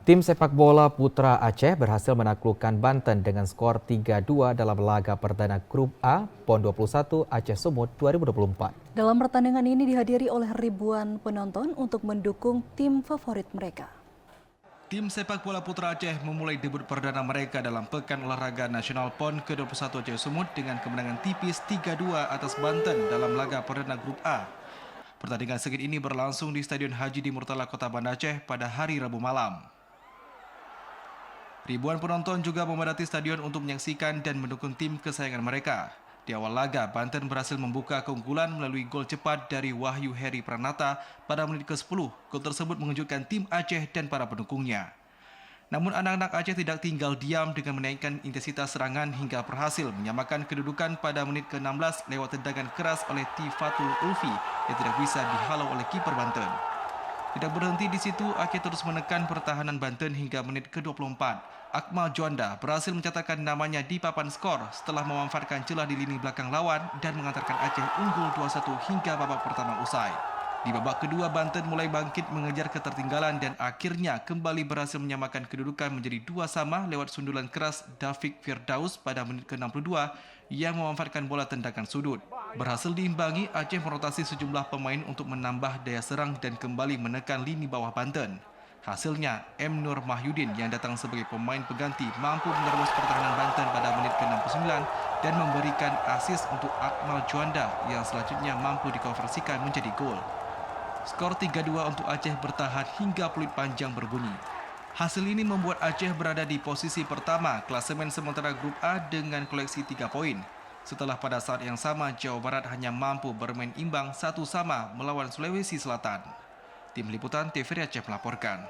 Tim sepak bola putra Aceh berhasil menaklukkan Banten dengan skor 3-2 dalam laga perdana Grup A PON 21 Aceh Sumut 2024. Dalam pertandingan ini dihadiri oleh ribuan penonton untuk mendukung tim favorit mereka. Tim sepak bola putra Aceh memulai debut perdana mereka dalam Pekan Olahraga Nasional PON ke-21 Aceh Sumut dengan kemenangan tipis 3-2 atas Banten dalam laga perdana Grup A. Pertandingan sengit ini berlangsung di Stadion Haji di Murtala, Kota Banda Aceh pada hari Rabu malam. Ribuan penonton juga memadati stadion untuk menyaksikan dan mendukung tim kesayangan mereka. Di awal laga, Banten berhasil membuka keunggulan melalui gol cepat dari Wahyu Heri Pranata pada menit ke-10. Gol tersebut mengejutkan tim Aceh dan para pendukungnya. Namun anak-anak Aceh tidak tinggal diam dengan menaikkan intensitas serangan hingga berhasil menyamakan kedudukan pada menit ke-16 lewat tendangan keras oleh Tifatul Ulfi yang tidak bisa dihalau oleh kiper Banten. Tidak berhenti di situ, Aceh terus menekan pertahanan Banten hingga menit ke-24. Akmal Juanda berhasil mencatatkan namanya di papan skor setelah memanfaatkan celah di lini belakang lawan dan mengantarkan Aceh unggul 2-1 hingga babak pertama usai. Di babak kedua, Banten mulai bangkit mengejar ketertinggalan dan akhirnya kembali berhasil menyamakan kedudukan menjadi 2-2 lewat sundulan keras Dafiq Firdaus pada menit ke-62 yang memanfaatkan bola tendangan sudut. Berhasil diimbangi, Aceh merotasi sejumlah pemain untuk menambah daya serang dan kembali menekan lini bawah Banten. Hasilnya, M. Nur Mahyudin yang datang sebagai pemain pengganti mampu menerobos pertahanan Banten pada menit ke-69 dan memberikan asis untuk Akmal Juanda yang selanjutnya mampu dikonversikan menjadi gol. Skor 3-2 untuk Aceh bertahan hingga peluit panjang berbunyi. Hasil ini membuat Aceh berada di posisi pertama klasemen sementara Grup A dengan koleksi 3 poin. Setelah pada saat yang sama Jawa Barat hanya mampu bermain imbang 1-1 melawan Sulawesi Selatan. Tim Liputan TVRI Aceh melaporkan.